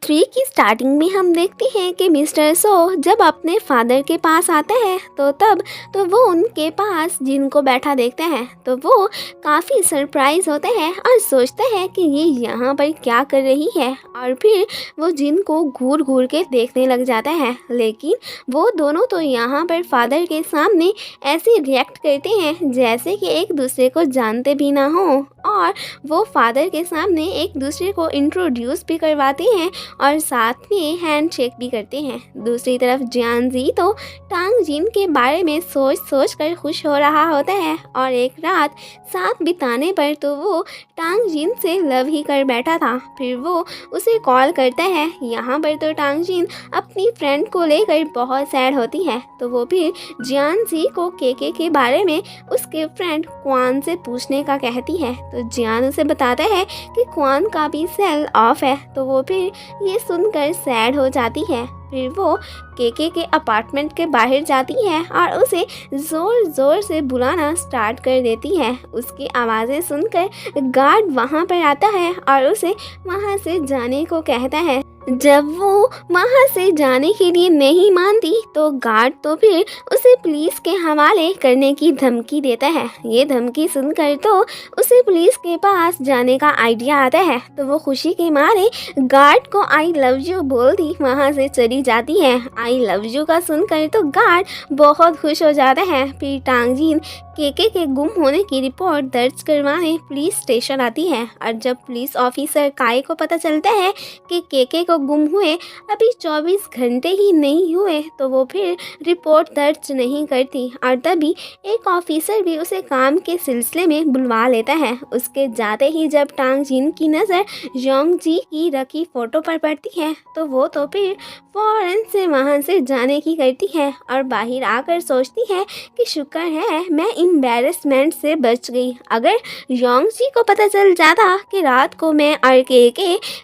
3 की स्टार्टिंग में हम देखते हैं कि मिस्टर सो जब अपने फादर के पास आता है तो वो उनके पास जिन को बैठा देखते हैं तो वो काफ़ी सरप्राइज होते हैं और सोचते हैं कि ये यहाँ पर क्या कर रही है, और फिर वो जिन को घूर घूर के देखने लग जाता है। लेकिन वो दोनों तो यहाँ पर फादर के सामने ऐसे रिएक्ट करते हैं जैसे कि एक दूसरे को जानते भी ना हो, और वो फादर के सामने एक दूसरे को इंट्रोड्यूस भी करवाते हैं और साथ में हैंडशेक भी करते हैं। दूसरी तरफ जियानजी तो टांग जिन के बारे में सोच कर खुश हो रहा होता है, और एक रात साथ बिताने पर तो वो टांग जिन से लव ही कर बैठा था। फिर वो उसे कॉल करता है। यहाँ पर तो टांग जिन अपनी फ्रेंड को लेकर बहुत सैड होती है, तो वो फिर जियानजी को केके के बारे में उसके फ्रेंड क्वान से पूछने का कहती है। तो जियान उसे बताता है कि क्वान का भी सेल ऑफ है, तो वो फिर ये सुनकर सैड हो जाती है। फिर वो केके के अपार्टमेंट के बाहर जाती है और उसे ज़ोर ज़ोर से बुलाना स्टार्ट कर देती है। उसकी आवाज़ें सुनकर गार्ड वहाँ पर आता है और उसे वहाँ से जाने को कहता है। जब वो वहाँ से जाने के लिए नहीं मानती तो गार्ड तो फिर उसे पुलिस के हवाले करने की धमकी देता है। ये धमकी सुनकर तो उसे पुलिस के पास जाने का आइडिया आता है, तो वो खुशी के मारे गार्ड को आई लव यू बोलती वहाँ से चली जाती है। आई लव यू का सुनकर तो गार्ड बहुत खुश हो जाता है। फिर टांगजिन केके के गुम होने की रिपोर्ट दर्ज करवाने पुलिस स्टेशन आती है, और जब पुलिस ऑफिसर काई को पता चलता है कि केके को गुम हुए अभी 24 घंटे ही नहीं हुए तो वो फिर रिपोर्ट दर्ज नहीं करती, और तभी एक ऑफिसर भी उसे काम के सिलसिले में बुलवा लेता है। उसके जाते ही जब टांग जिन की नज़र योंग जी की रखी फ़ोटो पर पड़ती है तो वो तो फिर फ़ौरन से वहाँ से जाने की करती है और बाहर आकर सोचती है कि शुक्र है मैं एम्बैरेसमेंट से बच गई। अगर योंग जी को पता चल जाता कि रात को मैं और के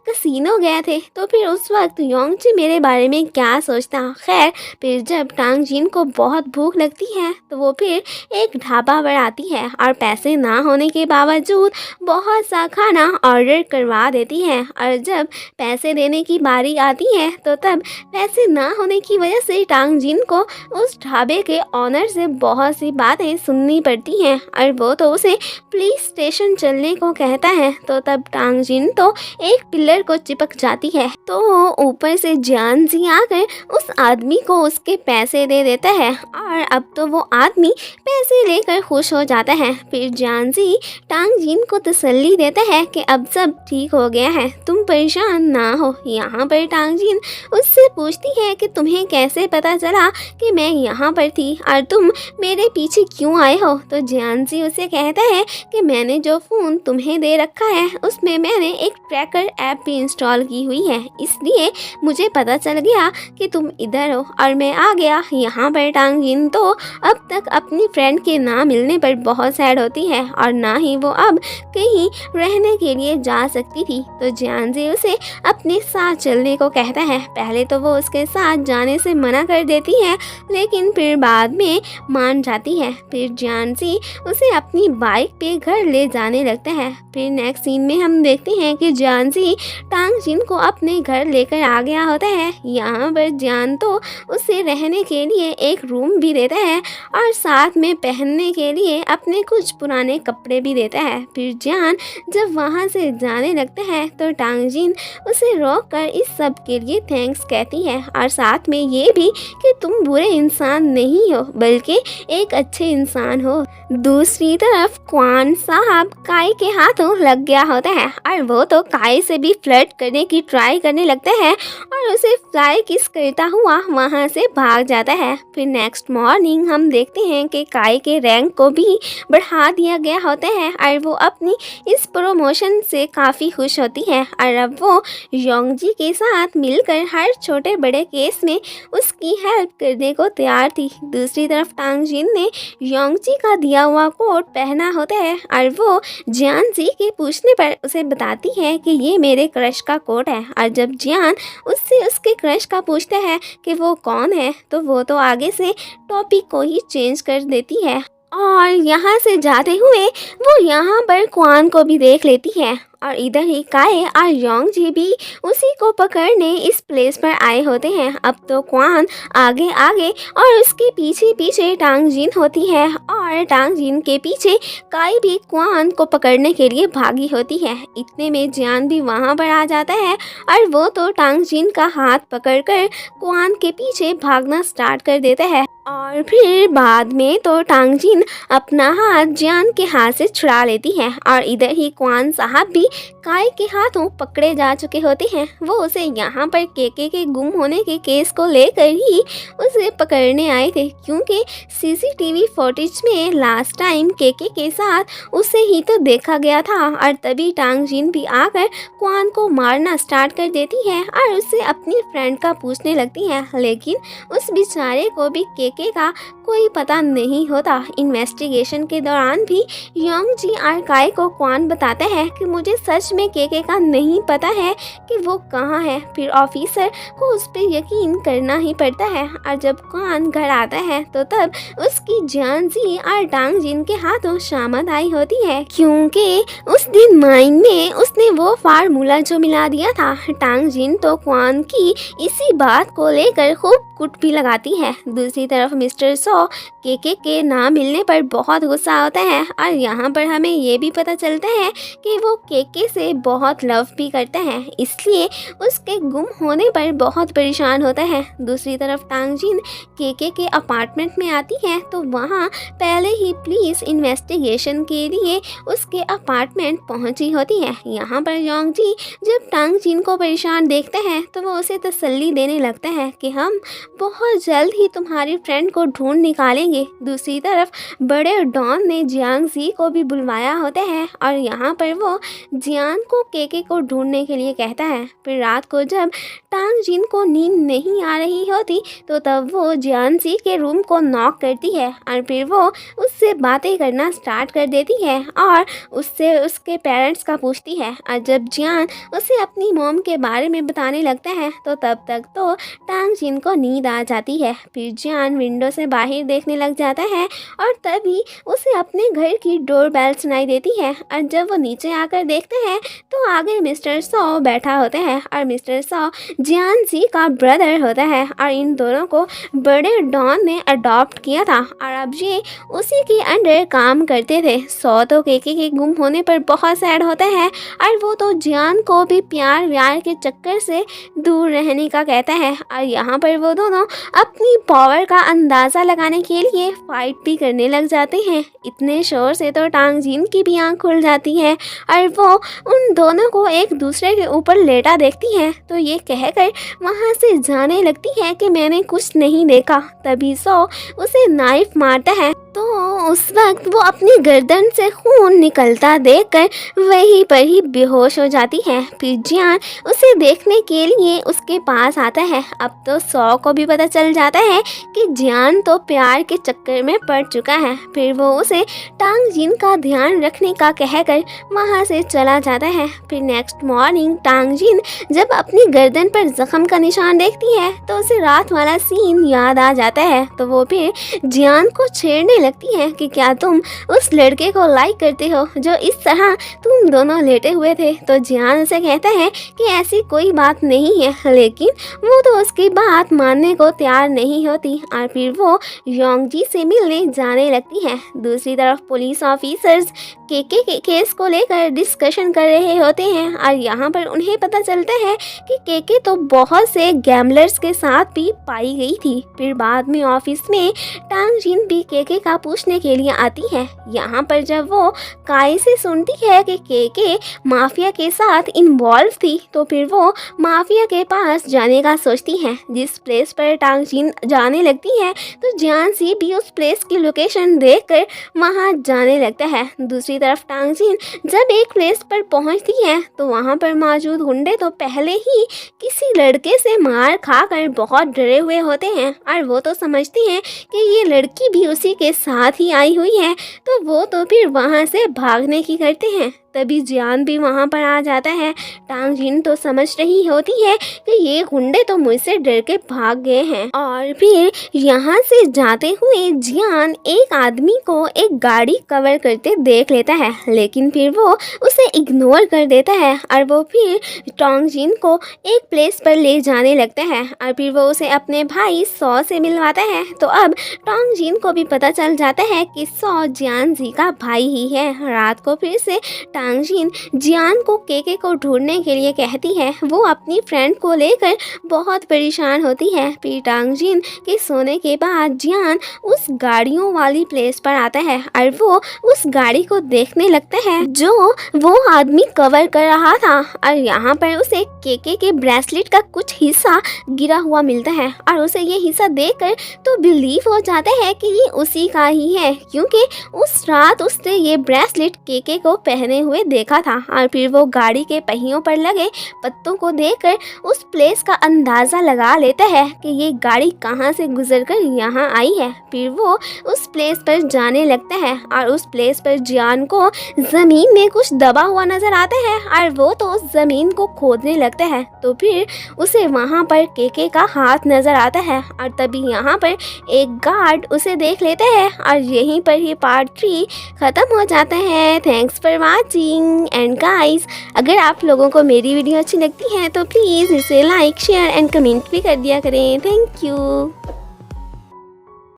कसीनो गए थे तो फिर उस वक्त योंग जी मेरे बारे में क्या सोचता। खैर, फिर जब टांग जिन को बहुत भूख लगती है तो वो फिर एक ढाबा पर आती है और पैसे ना होने के बावजूद बहुत सा खाना ऑर्डर करवा देती है, और जब पैसे देने की बारी आती है तो तब पैसे ना होने की वजह से टांग जिन को उस ढाबे के ऑनर से बहुत सी बातें सुननी पड़ती हैं, और वो तो उसे पुलिस स्टेशन चलने को कहता है। तो तब टांग जिन तो एक पिलर को चिपक जाती है, तो ऊपर से जियानजी आकर उस आदमी को उसके पैसे दे देता है, और अब तो वो आदमी पैसे लेकर खुश हो जाता है। फिर जियानजी टांग जिन को तसल्ली देता है कि अब सब ठीक हो गया है, तुम परेशान ना हो। यहाँ पर टांग जिन उससे पूछती है कि तुम्हें कैसे पता चला कि मैं यहाँ पर थी और तुम मेरे पीछे क्यों आए हो। तो जियानजी उसे कहता है कि मैंने जो फ़ोन तुम्हें दे रखा है उसमें मैंने एक ट्रैकर ऐप भी इंस्टॉल की हुई है, इसलिए मुझे पता चल गया कि तुम इधर हो और मैं आ गया। यहाँ पर टांग जिन तो अब तक अपनी फ्रेंड के ना मिलने पर बहुत सैड होती है और ना ही वो अब कहीं रहने के लिए जा सकती थी। तो जियानजी उसे अपने साथ चलने को कहता है। पहले तो वो उसके साथ जाने से मना कर देती है, लेकिन फिर बाद में मान जाती है। फिर जियानजी उसे अपनी बाइक पे घर ले जाने लगता है। फिर नेक्स्ट सीन में हम देखते हैं कि जियानजी टांग जिन को अपने घर लेकर आ गया होता है। यहाँ पर जियान तो उसे रहने के लिए एक रूम भी देता है और साथ में पहनने के लिए अपने कुछ पुराने कपड़े भी देता है। फिर जियान जब वहाँ से जाने लगता है तो टांग जिन उसे रोक कर इस सब के लिए थैंक्स कहती है, और साथ में ये भी कि तुम बुरे इंसान नहीं हो बल्कि एक अच्छे इंसान हो। दूसरी तरफ क्वान साहब काई के हाथों लग गया होता है और वो तो काई से भी फ्लर्ट करने की ट्राई करने लगता है और उसे फ्लाई किस करता हुआ वहाँ से भाग जाता है। फिर नेक्स्ट मॉर्निंग हम देखते हैं कि काई के रैंक को भी बढ़ा दिया गया होता है और वो अपनी इस प्रमोशन से काफ़ी खुश होती है, और अब वो योंग जी के साथ मिलकर हर छोटे बड़े केस में उसकी हेल्प करने को तैयार थी। दूसरी तरफ टांग जिन ने योंग जी का दिया हुआ कोट पहना होता है और वो जियान जी के पूछने पर उसे बताती है कि ये मेरे क्रश का कोट है, और जब जियान उससे उसके क्रश का पूछता है कि वो कौन है तो वो तो आगे से टॉपिक को ही चेंज कर देती है और यहाँ से जाते हुए वो यहाँ पर क्वान को भी देख लेती है और इधर ही काए और योंग जी भी उसी को पकड़ने इस प्लेस पर आए होते हैं। अब तो क्वान आगे आगे और उसके पीछे पीछे टांग जिन होती है और टांग जिन के पीछे काई भी क्वान को पकड़ने के लिए भागी होती है। इतने में जियान भी वहाँ पर आ जाता है और वो तो टांग जिन का हाथ पकड़कर क्वान के पीछे भागना स्टार्ट कर देता है और फिर बाद में तो टांग जिन अपना हाथ जियान के हाथ से छुड़ा लेती है और इधर ही क्वान साहब भी काई के हाथों पकड़े जा चुके होते हैं। वो उसे यहाँ पर केके के गुम होने के केस को लेकर ही उसे पकड़ने आए थे, क्योंकि सीसीटीवी फुटेज में लास्ट टाइम केके के साथ उसे ही तो देखा गया था। और तभी टांग जिन भी आकर क्वान को मारना स्टार्ट कर देती है और उससे अपनी फ्रेंड का पूछने लगती है, लेकिन उस बेचारे को भी केके का कोई पता नहीं होता। इन्वेस्टिगेशन के दौरान भी योंग जी और काई को क्वान बताते हैं कि मुझे सच में केके का नहीं पता है कि वो कहाँ है। फिर ऑफिसर को उस पर यकीन करना ही पड़ता है और जब क्वान घर आता है तो तब उसकी जान जी और टांग जिन के हाथों शामत आई होती है, क्योंकि उस दिन माइन में उसने वो फार्मूला जो मिला दिया था। टांग जिन तो क्वान की इसी बात को लेकर खूब कुट भी लगाती है। दूसरी तरफ मिस्टर सो केके के ना मिलने पर बहुत गुस्सा होता है और यहाँ पर हमें ये भी पता चलता है कि वो केके से बहुत लव भी करता है, इसलिए उसके गुम होने पर बहुत परेशान होता है। दूसरी तरफ टांग जिन केके के अपार्टमेंट में आती है तो वहाँ पहले ही पुलिस इन्वेस्टिगेशन के लिए उसके अपार्टमेंट पहुँची होती है। यहाँ पर योंग जी जब टांग जिन को परेशान देखते हैं तो वो उसे तसल्ली देने लगता है कि हम बहुत जल्द ही तुम्हारी फ्रेंड को ढूंढ निकालेंगे। दूसरी तरफ बड़े डॉन ने जियांग जी को भी बुलवाया होता है और यहाँ पर वो जियान को केके को ढूंढने के लिए कहता है। फिर रात को जब टांग जिन को नींद नहीं आ रही होती तो तब वो जियान जी के रूम को नॉक करती है और फिर वो उससे बातें करना स्टार्ट कर देती है और उससे उसके पेरेंट्स का पूछती है। और जब जियान उसे अपनी मॉम के बारे में बताने लगता है तो तब तक तो टांग जिन को नींद आ जाती है। फिर जियान विंडो से बाहर देखने लग जाता है और तभी उसे अपने घर की डोर बेल सुनाई देती है और जब वो नीचे आकर देखते हैं तो आगे मिस्टर सो बैठा होता है और मिस्टर सो जियान जी का ब्रदर होता है और इन दोनों को बड़े डॉन ने अडॉप्ट किया था और अब ये उसी के अंडर काम करते थे। सो तो केके के गुम होने पर बहुत सैड होता है और वो तो जियान को भी प्यार व्यार के चक्कर से दूर रहने का कहता है और यहाँ पर वो दोनों अपनी पावर का अंदाज़ा लगाने के लिए फाइट भी करने लग जाते हैं। इतने शोर से तो टांग जिन की भी आँख खुल जाती है और वो उन दोनों को एक दूसरे के ऊपर लेटा देखती है तो ये कहकर वहाँ से जाने लगती है कि मैंने कुछ नहीं देखा। तभी सो उसे नाइफ मारता है तो उस वक्त वो अपनी गर्दन से खून निकलता देखकर वहीं पर ही बेहोश हो जाती है। फिर जियान उसे देखने के लिए उसके पास आता है। अब तो सो को भी पता चल जाता है कि जियान तो प्यार के चक्कर में पड़ चुका है। फिर वो उसे टांग जिन का ध्यान रखने का कहकर वहाँ से चला जाता है। फिर नेक्स्ट मॉर्निंग टांग जिन जब अपनी गर्दन पर जख्म का निशान देखती है तो उसे रात वाला सीन याद आ जाता है तो वो फिर जियान को छेड़ने लगती है कि क्या तुम उस लड़के को लाइक करते हो जो इस तरह तुम दोनों लेटे हुए थे। तो जियान उसे कहता है कि ऐसी कोई बात नहीं है, लेकिन वो तो उसकी बात मानने को तैयार नहीं होती और फिर वो योंग जी से मिलने जाने लगती है। दूसरी तरफ पुलिस ऑफिसर्स केके के केस को लेकर डिस्कशन कर रहे होते हैं और यहाँ पर उन्हें पता चलता है कि केके तो बहुत से गैम्बलर्स के साथ भी पाई गई थी। फिर बाद में ऑफिस में टांग जिन भी केके का पूछने के लिए आती है। यहाँ पर जब वो काई से सुनती है कि केके माफिया के साथ इन्वॉल्व थी तो फिर वो माफिया के पास जाने का सोचती है। जिस प्लेस पर टांग जिन जाने लगती है तो जियान सी भी उस प्लेस की लोकेशन देखकर वहाँ जाने लगता है। दूसरी तरफ टांग जिन जब एक प्लेस पर पहुँचती है तो वहाँ पर मौजूद गुंडे तो पहले ही किसी लड़के से मार खाकर बहुत डरे हुए होते हैं और वो तो समझते हैं कि ये लड़की भी उसी के साथ ही आई हुई है तो वो तो फिर वहाँ से भागने की करते हैं। तभी जियान भी वहाँ पर आ जाता है। टांग जिन तो समझ रही होती है कि ये गुंडे तो मुझसे डर के भाग गए हैं। और फिर यहाँ से जाते हुए जियान एक आदमी को एक गाड़ी कवर करते देख लेता है, लेकिन फिर वो उसे इग्नोर कर देता है और वो फिर टांग जिन को एक प्लेस पर ले जाने लगता है और फिर वो उसे अपने भाई सौ से मिलवाता है। तो अब टांग जिन को भी पता चल जाता है कि सौ जियान जी का भाई ही है। रात को फिर से टांग जिन जियान को केके को ढूंढने के लिए कहती है। वो अपनी फ्रेंड को लेकर बहुत परेशान होती है। फिर टांग जिन के सोने के बाद जियान उस गाड़ियों वाली प्लेस पर आता है और वो उस गाड़ी को देखने लगता है जो वो आदमी कवर कर रहा था और यहाँ पर उसे केके के ब्रेसलेट का कुछ हिस्सा गिरा हुआ मिलता है और उसे ये हिस्सा देखकर तो बिलीव हो जाता है कि ये उसी का ही है, क्योंकि उस रात उसने ये ब्रेसलेट केके को पहने हुए देखा था। और फिर वो गाड़ी के पहियों पर लगे पत्तों को देखकर उस प्लेस का अंदाज़ा लगा लेता है कि ये गाड़ी कहाँ से गुजरकर यहाँ आई है। फिर वो उस प्लेस पर जाने लगता है और उस प्लेस पर जियान को ज़मीन में कुछ दबा हुआ नज़र आता है और वो तो उस ज़मीन को खोदने लगता है। तो फिर उसे वहाँ पर केके का हाथ नज़र आता है और तभी यहाँ पर एक गार्ड उसे देख लेता है और यहीं पर ही पार्ट 3 ख़त्म हो जाता है। Thanks for watching and guys, अगर आप लोगों को मेरी वीडियो अच्छी लगती है तो प्लीज़ इसे लाइक शेयर एंड कमेंट भी कर दिया करें। Thank you.